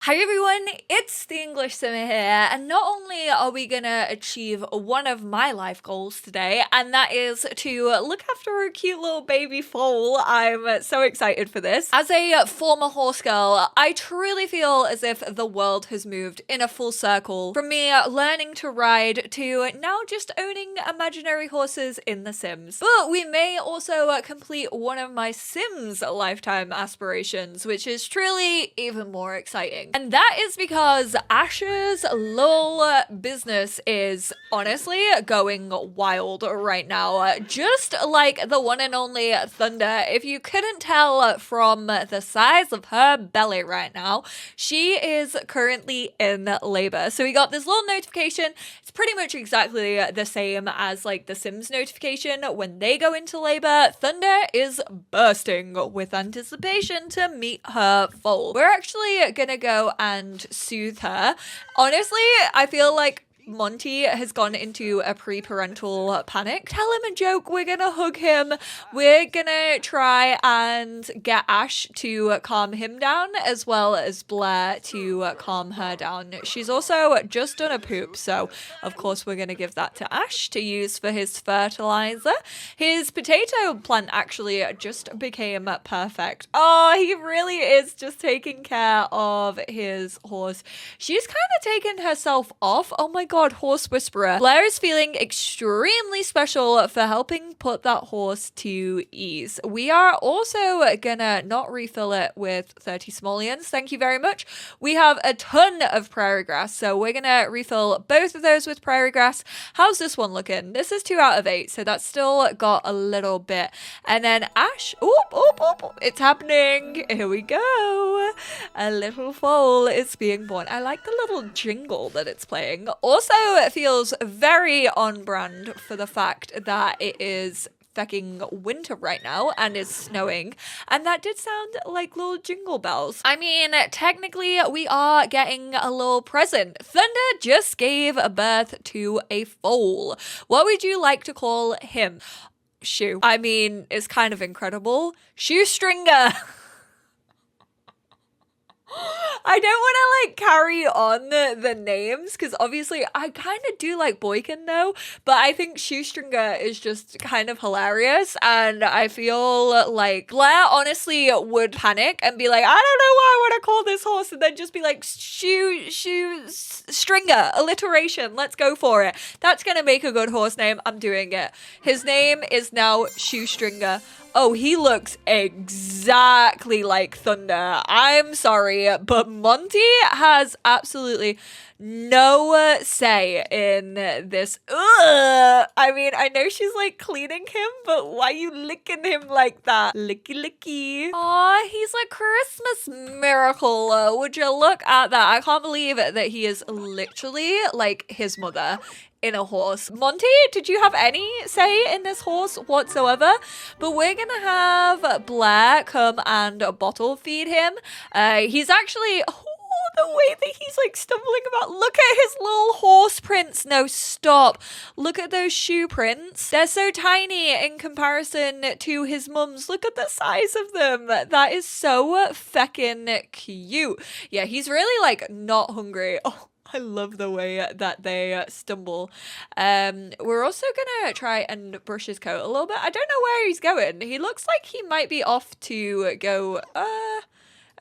Hi everyone, it's the EnglishSimmer here, and not only are we gonna achieve one of my life goals today, and that is to look after a cute little baby foal. I'm so excited for this. As a former horse girl, I truly feel as if the world has moved in a full circle from me learning to ride to now just owning imaginary horses in The Sims. But we may also complete one of my Sims lifetime aspirations, which is truly even more exciting. And that is because Ash's little business is honestly going wild right now. Just like the one and only Thunder. If you couldn't tell from the size of her belly right now, she is currently in labor. So we got this little notification. It's pretty much exactly the same as like the Sims notification when they go into labor. Thunder is bursting with anticipation to meet her foal. We're actually gonna go and soothe her. Honestly, I feel like Monty has gone into a pre-parental panic. Tell him a joke. We're gonna hug him. We're gonna try and get Ash to calm him down, as well as Blair to calm her down. She's also just done a poop, so of course we're gonna give that to Ash to use for his fertilizer. His potato plant actually just became perfect. Oh, he really is just taking care of his horse. She's kind of taken herself off. Oh my god, horse whisperer. Blair is feeling extremely special for helping put that horse to ease. We are also gonna not refill it with 30 simoleons. Thank you very much. We have a ton of prairie grass, so we're gonna refill both of those with prairie grass. How's this one looking? This is 2 out of 8, so that's still got a little bit. And then Ash, it's happening. Here we go. A little foal is being born. I like the little jingle that it's playing. Also, it feels very on brand for the fact that it is fecking winter right now and is snowing, and that did sound like little jingle bells. I mean, technically we are getting a little present. Thunder just gave birth to a foal. What would you like to call him? Shoe. I mean, it's kind of incredible. Shoestringer. I don't want to like carry on the names because obviously I kind of do like Boykin though, but I think Shoestringer is just kind of hilarious, and I feel like Blair honestly would panic and be like, I don't know what I want to call this horse, and then just be like, Stringer, alliteration, let's go for it. That's gonna make a good horse name. I'm doing it. His name is now Shoestringer. Oh, he looks exactly like Thunder. I'm sorry, but Monty has absolutely no say in this. Ugh! I mean, I know she's like cleaning him, but why are you licking him like that? Licky licky. Aw, he's a Christmas miracle. Would you look at that? I can't believe that he is literally like his mother in a horse. Monty, did you have any say in this horse whatsoever? But we're gonna have Blair come and bottle feed him. He's actually, the way that he's like stumbling about. Look at his little horse prints. No, stop. Look at those shoe prints. They're so tiny in comparison to his mum's. Look at the size of them. That is so feckin' cute. Yeah, he's really like not hungry. Oh, I love the way that they stumble. We're also gonna try and brush his coat a little bit. I don't know where he's going. He looks like he might be off to go,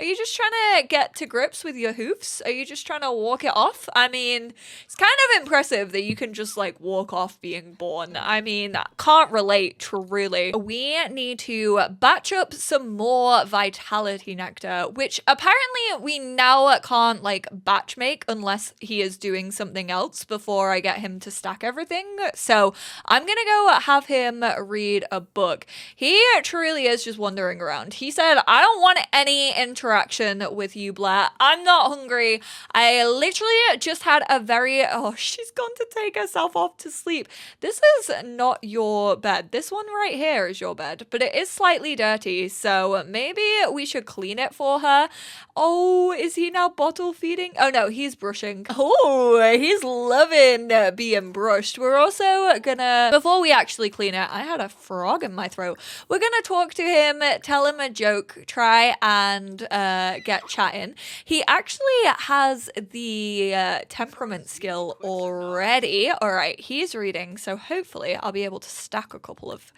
are you just trying to get to grips with your hoofs? Are you just trying to walk it off? I mean, it's kind of impressive that you can just like walk off being born. I mean, can't relate truly. We need to batch up some more vitality nectar, which apparently we now can't like batch make unless he is doing something else before I get him to stack everything. So I'm gonna go have him read a book. He truly is just wandering around. He said, I don't want any interaction with you, Blair. I'm not hungry. I literally just had a very, oh, she's gone to take herself off to sleep. This is not your bed. This one right here is your bed, but it is slightly dirty, so maybe we should clean it for her. Oh, is he now bottle feeding? Oh no, he's brushing. Oh, he's loving being brushed. We're also gonna, before we actually clean it, I had a frog in my throat. We're gonna talk to him, tell him a joke, try and get chatting. He actually has the temperament skill already. All right, he's reading, so hopefully I'll be able to stack a couple of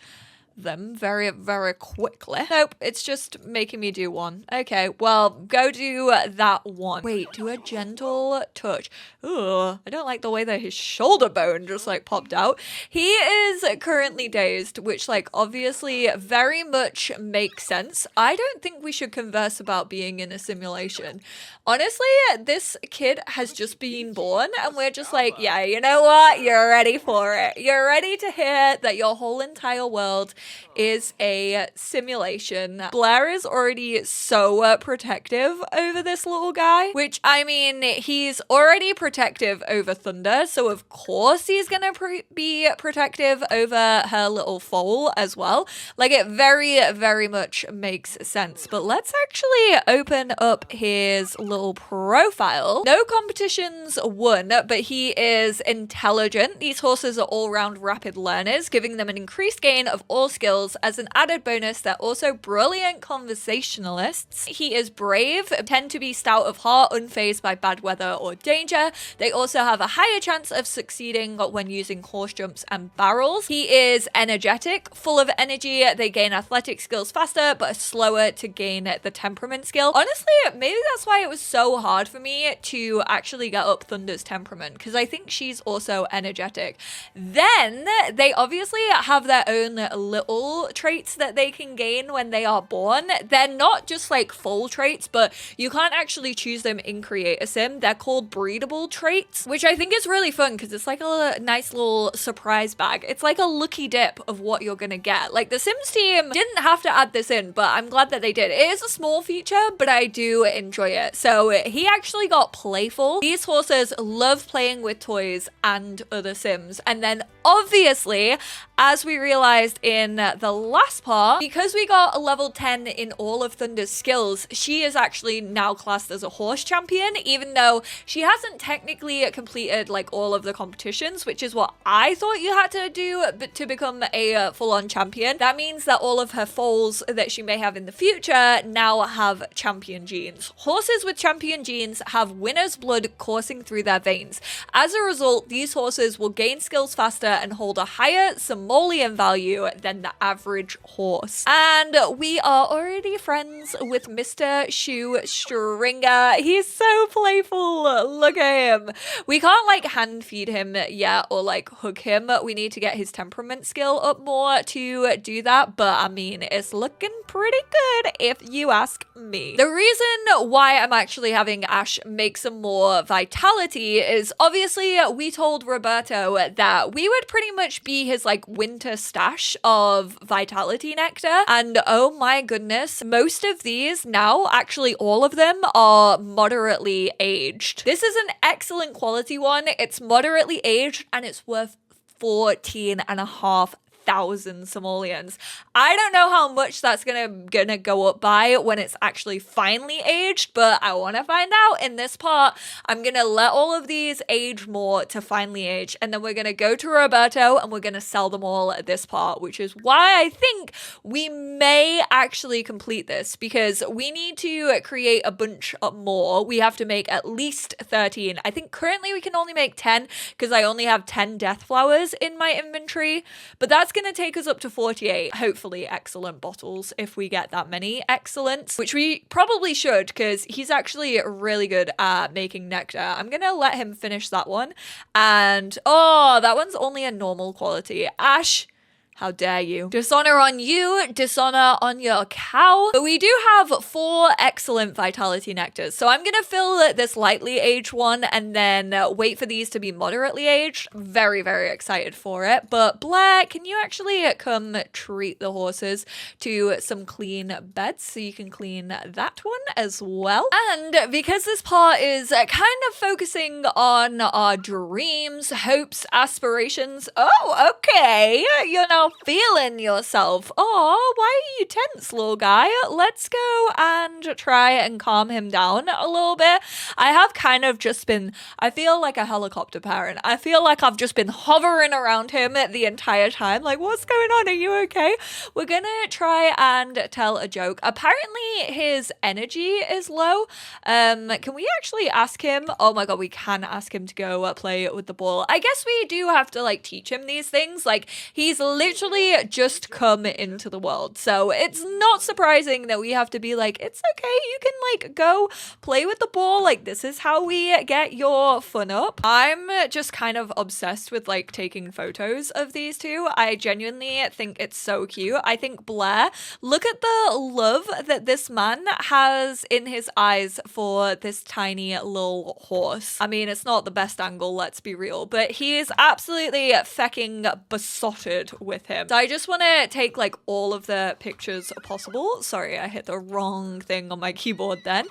them very, very quickly. Nope, it's just making me do one. Okay, well, go do that one. Wait, do a gentle touch. Ugh, I don't like the way that his shoulder bone just like popped out. He is currently dazed, which like obviously very much makes sense. I don't think we should converse about being in a simulation. Honestly, this kid has just been born and we're just like, yeah, you know what? You're ready for it. You're ready to hear that your whole entire world is a simulation. Blair is already so protective over this little guy, which I mean, he's already protective over Thunder, so of course he's gonna be protective over her little foal as well. Like it very, very much makes sense. But let's actually open up his little profile. No competitions won, but he is intelligent. These horses are all-round rapid learners, giving them an increased gain of all skills. As an added bonus, they're also brilliant conversationalists. He is brave, tend to be stout of heart, unfazed by bad weather or danger. They also have a higher chance of succeeding when using horse jumps and barrels. He is energetic, full of energy. They gain athletic skills faster, but are slower to gain the temperament skill. Honestly, maybe that's why it was so hard for me to actually get up Thunder's temperament, because I think she's also energetic. Then they obviously have their own little traits that they can gain when they are born. They're not just like full traits, but you can't actually choose them in Creator Sim. They're called breedable traits, which I think is really fun because it's like a nice little surprise bag. It's like a lucky dip of what you're gonna get. Like the Sims team didn't have to add this in, but I'm glad that they did. It is a small feature, but I do enjoy it. So he actually got playful. These horses love playing with toys and other Sims. And then obviously, as we realized in the last part, because we got a level 10 in all of Thunder's skills, she is actually now classed as a horse champion, even though she hasn't technically completed like all of the competitions, which is what I thought you had to do to become a full-on champion. That means that all of her foals that she may have in the future now have champion genes. Horses with champion genes have winner's blood coursing through their veins. As a result, these horses will gain skills faster and hold a higher simoleon value than the average horse. And we are already friends with Mr. Shoestringer. He's so playful. Look at him. We can't like hand feed him yet or like hug him. We need to get his temperament skill up more to do that. But I mean, it's looking pretty good if you ask me. The reason why I'm actually having Ash make some more vitality is obviously we told Roberto that we would pretty much be his like winter stash of vitality nectar. And oh my goodness, most of these now, actually all of them, are moderately aged. This is an excellent quality one. It's moderately aged and it's worth 14,500 simoleons. I don't know how much that's gonna go up by when it's actually finally aged, but I want to find out in this part. I'm gonna let all of these age more to finally age, and then we're gonna go to Roberto and we're gonna sell them all at this part, which is why I think we may actually complete this, because we need to create a bunch more. We have to make at least 13. I think currently we can only make 10 because I only have 10 death flowers in my inventory, but that's going to take us up to 48. Hopefully excellent bottles if we get that many excellents, which we probably should because he's actually really good at making nectar. I'm going to let him finish that one. And oh, that one's only a normal quality. Ash, how dare you? Dishonor on you, dishonor on your cow. But we do have 4 excellent vitality nectars. So I'm gonna fill this lightly aged one and then wait for these to be moderately aged. Very, very excited for it. But Blair, can you actually come treat the horses to some clean beds so you can clean that one as well? And because this part is kind of focusing on our dreams, hopes, aspirations. Oh, okay. You're now feeling yourself? Oh, why are you tense, little guy? Let's go and try and calm him down a little bit. I have kind of just been, I feel like a helicopter parent. I feel like I've just been hovering around him the entire time. Like, what's going on? Are you okay? We're gonna try and tell a joke. Apparently his energy is low. Can we actually ask him? Oh my god, we can ask him to go play with the ball. I guess we do have to like teach him these things. Like, he's literally just come into the world, so it's not surprising that we have to be like, it's okay, you can like go play with the ball. Like, this is how we get your fun up. I'm just kind of obsessed with like taking photos of these two. I genuinely think it's so cute. I think Blair, look at the love that this man has in his eyes for this tiny little horse. I mean, it's not the best angle, let's be real, but he is absolutely fecking besotted with him. So I just want to take like all of the pictures possible. Sorry, I hit the wrong thing on my keyboard then.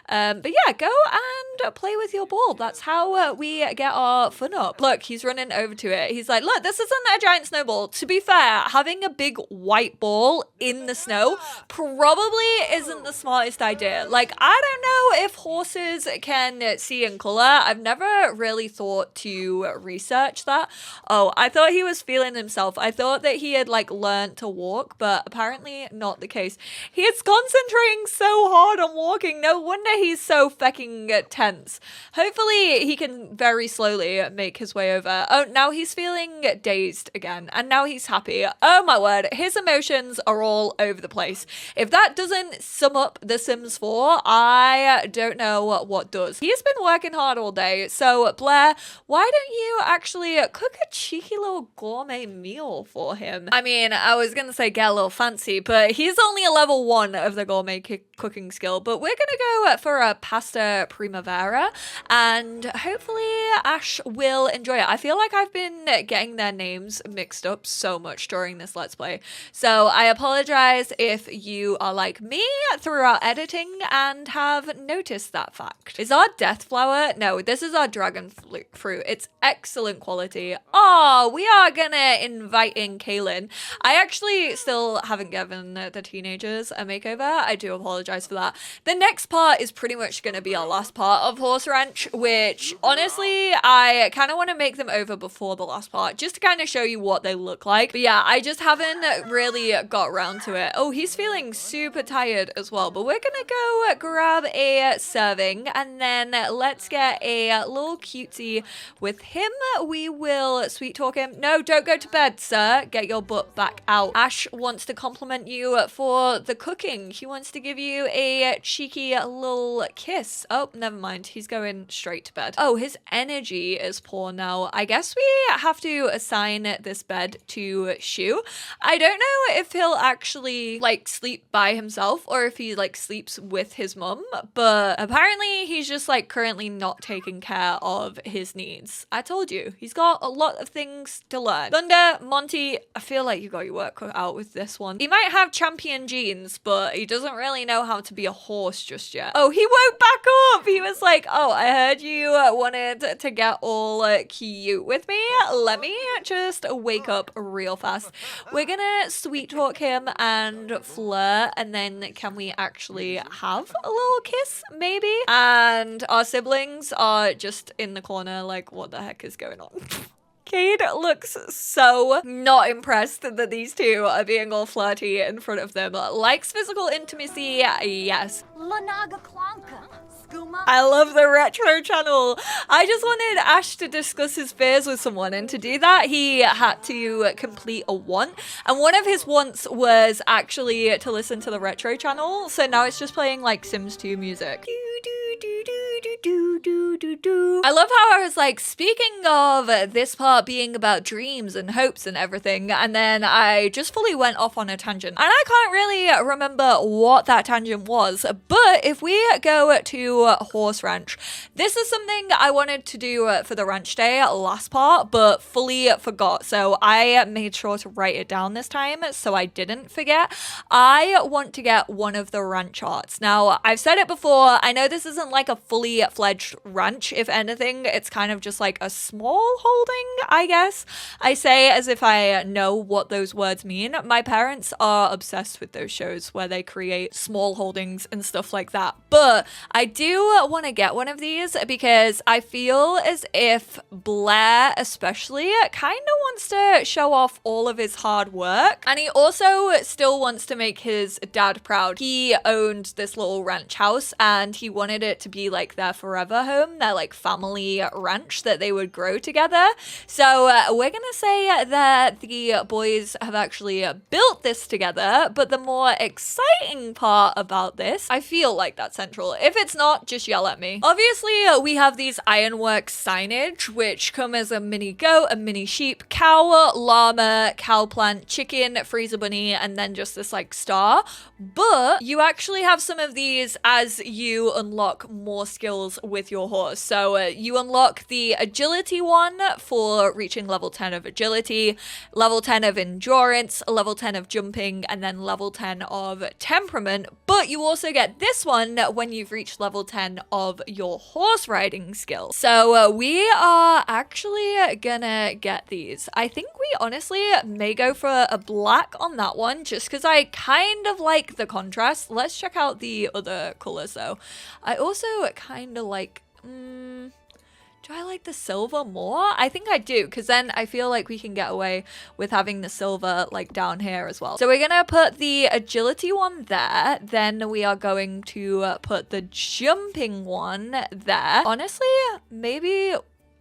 But yeah, go and play with your ball. That's how we get our fun up. Look, he's running over to it. He's like, look, this isn't a giant snowball. To be fair, having a big white ball in the snow probably isn't the smartest idea. Like, I don't know if horses can see in color. I've never really thought to research that. Oh, I thought he was feeling himself. I thought that he had like learned to walk, but apparently not the case. He is concentrating so hard on walking. No wonder he's so fecking tense. Hopefully he can very slowly make his way over. Oh, now he's feeling dazed again, and now he's happy. Oh my word, his emotions are all over the place. If that doesn't sum up The Sims 4, I don't know what does. He's been working hard all day, so Blair, why don't you actually cook a cheeky little gourmet meal for him? I mean, I was gonna say get a little fancy, but he's only a level 1 of the gourmet cooking skill, but we're gonna go for a pasta primavera, and hopefully Ash will enjoy it. I feel like I've been getting their names mixed up so much during this Let's Play, so I apologize if you are like me throughout editing and have noticed that fact. Is our death flower? No, this is our dragon fruit. It's excellent quality. Oh, we are gonna invite in Kaylin. I actually still haven't given the teenagers a makeover. I do apologize for that. The next part is pretty much gonna be our last part of Horse Ranch, which honestly, I kind of want to make them over before the last part, just to kind of show you what they look like. But yeah, I just haven't really got around to it. Oh, he's feeling super tired as well, but we're gonna go grab a serving, and then let's get a little cutesy with him. We will sweet talk him. No, don't go to bed, sir. Get your butt back out. Ash wants to compliment you for the cooking. He wants to give you a cheeky little kiss. Oh, never mind. He's going straight to bed. Oh, his energy is poor now. I guess we have to assign this bed to Shu. I don't know if he'll actually like sleep by himself or if he like sleeps with his mum, but apparently he's just like currently not taking care of his needs. I told you, he's got a lot of things to learn. Thunder, Monty, I feel like you got your work cut out with this one. He might have champion genes, but he doesn't really know how to be a horse just yet. Oh, he woke back up. He was like, oh, I heard you wanted to get all cute with me. Let me just wake up real fast. We're gonna sweet talk him and flirt, and then can we actually have a little kiss maybe? And our siblings are just in the corner like, what the heck is going on? Cade looks so not impressed that these two are being all flirty in front of them. Likes physical intimacy, yes. I love the retro channel. I just wanted Ash to discuss his fears with someone, and to do that he had to complete a want, and one of his wants was actually to listen to the retro channel, so now it's just playing like Sims 2 music. I love how I was like, speaking of this part being about dreams and hopes and everything, and then I just fully went off on a tangent, and I can't really remember what that tangent was, but if we go to Horse Ranch, this is something I wanted to do for the ranch day last part, but fully forgot, so I made sure to write it down this time so I didn't forget. I want to get one of the ranch arts. Now, I've said it before, I know this isn't like a fully fledged ranch. If anything, it's kind of just like a small holding, I guess. I say as if I know what those words mean. My parents are obsessed with those shows where they create small holdings and stuff like that. But I do want to get one of these because I feel as if Blair especially kind of wants to show off all of his hard work, and he also still wants to make his dad proud. He owned this little ranch house and he wanted it to be like their forever home, their like family ranch that they would grow together. So we're gonna say that the boys have actually built this together, but the more exciting part about this, I feel like that's central. If it's not, just yell at me. Obviously, we have these ironworks signage, which come as a mini goat, a mini sheep, cow, llama, cow plant, chicken, freezer bunny, and then just this like star. But you actually have some of these as you unlock more skills with your horse. So you unlock the agility one for reaching level 10 of agility, level 10 of endurance, level 10 of jumping, and then level 10 of temperament. But you also get this one when you've reached level 10 of your horse riding skill. So we are actually gonna get these. I think we honestly may go for a black on that one just because I kind of like the contrast. Let's check out the other colors though. I also kind of like, do I like the silver more? I think I do, because then I feel like we can get away with having the silver like down here as well. So we're gonna put the agility one there. Then we are going to put the jumping one there. Honestly, maybe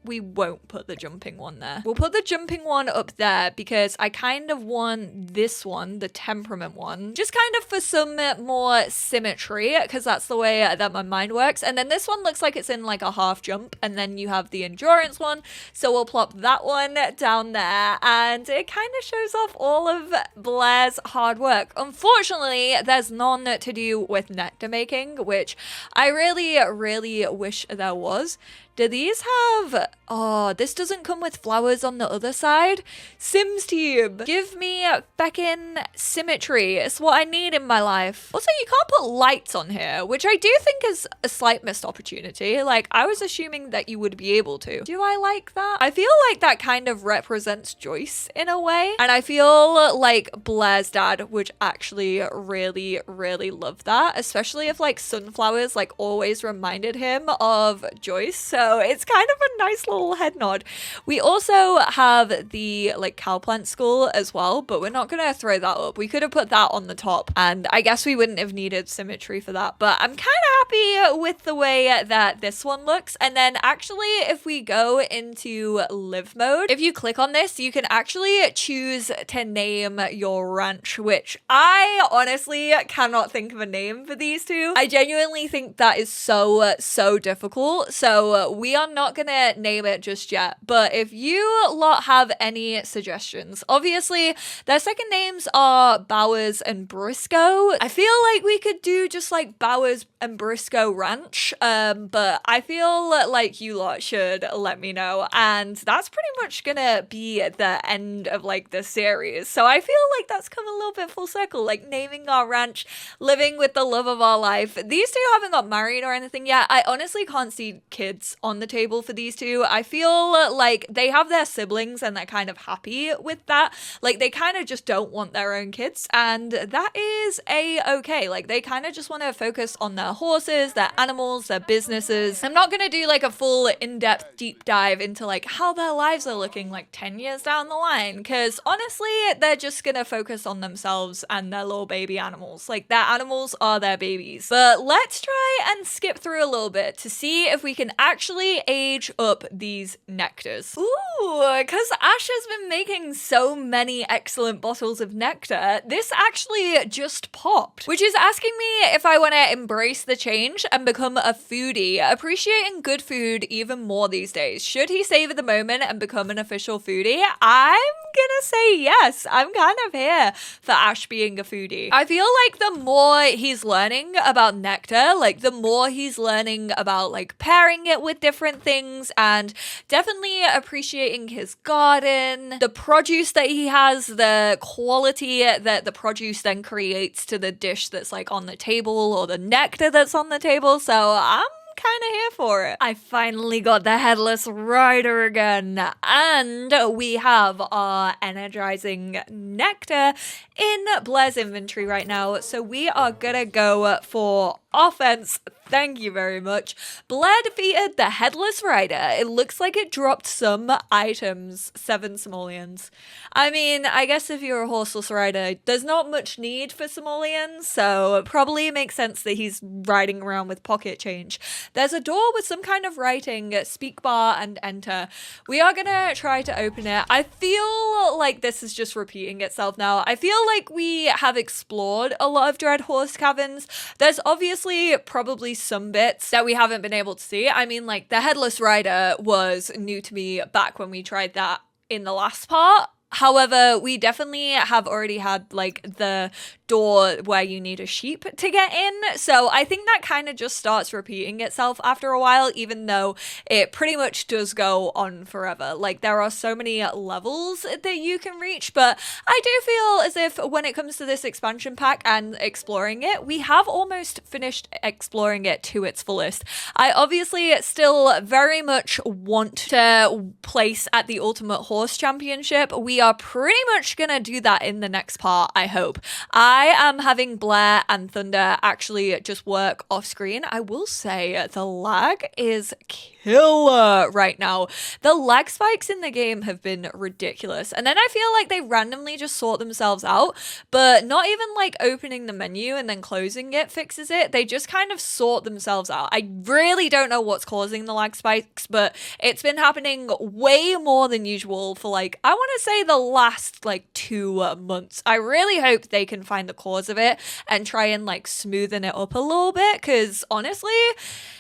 we won't put the jumping one there. We'll put the jumping one up there because I kind of want this one, the temperament one, just kind of for some more symmetry, because that's the way that my mind works. And then this one looks like it's in like a half jump, and then you have the endurance one. So we'll plop that one down there, and it kind of shows off all of Blair's hard work. Unfortunately, there's none to do with nectar making, which I really, really wish there was. Do these have... Oh, this doesn't come with flowers on the other side. Sims Tube, give me feckin' symmetry. It's what I need in my life. Also, you can't put lights on here, which I do think is a slight missed opportunity. Like, I was assuming that you would be able to. Do I like that? I feel like that kind of represents Joyce in a way. And I feel like Blair's dad would actually really, really love that. Especially if like sunflowers like always reminded him of Joyce. So it's kind of a nice little head nod. We also have the like cowplant school as well, but we're not gonna throw that up. We could have put that on the top, and I guess we wouldn't have needed symmetry for that, but I'm kind of happy with the way that this one looks. And then actually, if we go into live mode, if you click on this, you can actually choose to name your ranch, which I honestly cannot think of a name for these two. I genuinely think that is so difficult. So we are not gonna name it just yet, but if you lot have any suggestions, obviously their second names are Bowers and Briscoe. I feel like we could do just like Bowers and Briscoe Ranch, but I feel like you lot should let me know, and that's pretty much gonna be the end of like the series. So I feel like that's come a little bit full circle, like naming our ranch, living with the love of our life. These two haven't got married or anything yet. I honestly can't see kids on the table for these two. I feel like they have their siblings and they're kind of happy with that. Like they kind of just don't want their own kids, and that is a-okay. Like they kind of just want to focus on their horses, their animals, their businesses. I'm not gonna do like a full in-depth deep dive into like how their lives are looking like 10 years down the line, because honestly they're just gonna focus on themselves and their little baby animals. Like their animals are their babies. But let's try and skip through a little bit to see if we can actually age up these nectars. Ooh, because Ash has been making so many excellent bottles of nectar, this actually just popped, which is asking me if I want to embrace the change and become a foodie, appreciating good food even more these days. Should he savor the moment and become an official foodie? I'm gonna say yes. I'm kind of here for Ash being a foodie. I feel like the more he's learning about nectar, like the more he's learning about like pairing it with different things, and definitely appreciating his garden, the produce that he has, the quality that the produce then creates to the dish that's like on the table, or the nectar that's on the table. So I'm kind of here for it. I finally got the headless rider again, and we have our energizing nectar in Blair's inventory right now, so we are gonna go for offense. Thank you very much. Blair defeated the headless rider. It looks like it dropped some items, 7 simoleons. I mean, I guess if you're a horseless rider, there's not much need for simoleons, so it probably makes sense that he's riding around with pocket change. There's a door with some kind of writing, speak bar and enter. We are gonna try to open it. I feel like this is just repeating itself now. I feel like we have explored a lot of Dread Horse Caverns. There's obviously probably some bits that we haven't been able to see. I mean, like, the headless rider was new to me back when we tried that in the last part. However, we definitely have already had, like, the door where you need a sheep to get in. So I think that kind of just starts repeating itself after a while, even though it pretty much does go on forever. Like, there are so many levels that you can reach, but I do feel as if when it comes to this expansion pack and exploring it, we have almost finished exploring it to its fullest. I obviously still very much want to place at the Ultimate Horse Championship. We are pretty much gonna do that in the next part, I hope. I am having Blair and Thunder actually just work off screen. I will say the lag is killer right now. The lag spikes in the game have been ridiculous. And then I feel like they randomly just sort themselves out, but not even like opening the menu and then closing it fixes it. They just kind of sort themselves out. I really don't know what's causing the lag spikes, but it's been happening way more than usual for, like, I want to say the last like 2 months. I really hope they can find the cause of it and try and like smoothen it up a little bit, because honestly,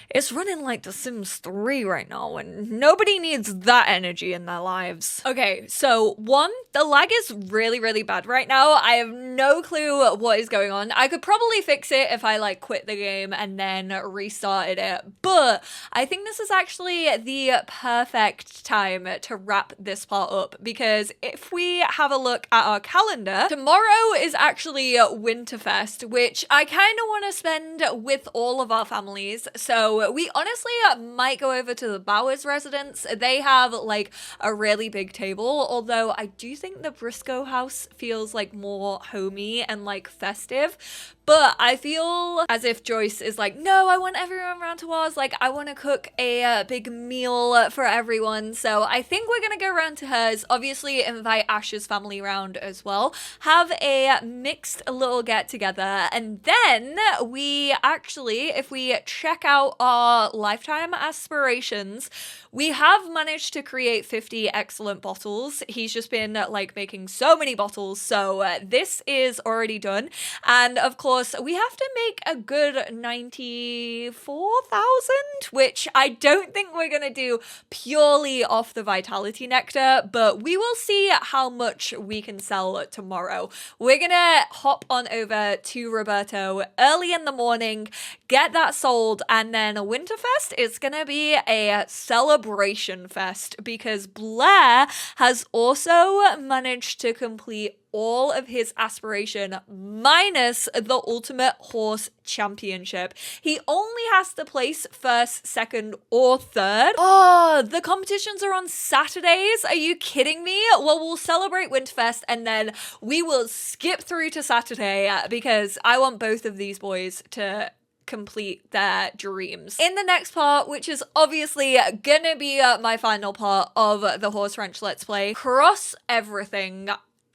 it's running like The Sims 3 right now, and nobody needs that energy in their lives. Okay, so 1, the lag is really, really bad right now. I have no clue what is going on. I could probably fix it if I like quit the game and then restarted it, but I think this is actually the perfect time to wrap this part up, because if we have a look at our calendar, tomorrow is actually Winterfest, which I kind of want to spend with all of our families. So we honestly might go over to the Bowers residence. They have like a really big table, although I do think the Briscoe house feels like more homey and like festive. But I feel as if Joyce is like, no, I want everyone around to ours. Like, I want to cook a big meal for everyone. So I think we're going to go around to hers. Obviously, invite Ash's family around as well. Have a mixed little get together. And then we actually, if we check out our lifetime aspirations, we have managed to create 50 excellent bottles. He's just been like making so many bottles. So this is already done. And of course, we have to make a good 94,000, which I don't think we're going to do purely off the Vitality Nectar, but we will see how much we can sell tomorrow. We're going to hop on over to Roberto early in the morning, get that sold, and then Winterfest is going to be a celebration fest, because Blair has also managed to complete all of his aspiration minus the Ultimate Horse Championship. He only has to place first, second, or third. Oh, the competitions are on Saturdays. Are you kidding me? Well, we'll celebrate Winterfest and then we will skip through to Saturday, because I want both of these boys to complete their dreams. In the next part, which is obviously gonna be my final part of the Horse Ranch Let's Play, cross everything.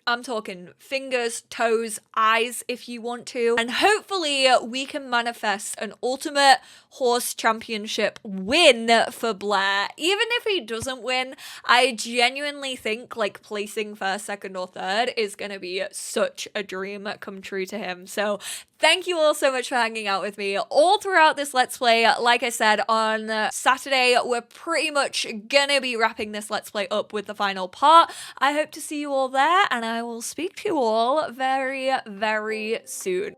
I'm talking fingers, toes, eyes if you want to. And hopefully we can manifest an Ultimate Horse Championship win for Blair. Even if he doesn't win, I genuinely think like placing first, second, or third is going to be such a dream come true to him. So thank you all so much for hanging out with me all throughout this Let's Play. Like I said, on Saturday, we're pretty much gonna be wrapping this Let's Play up with the final part. I hope to see you all there, and I will speak to you all very, very soon.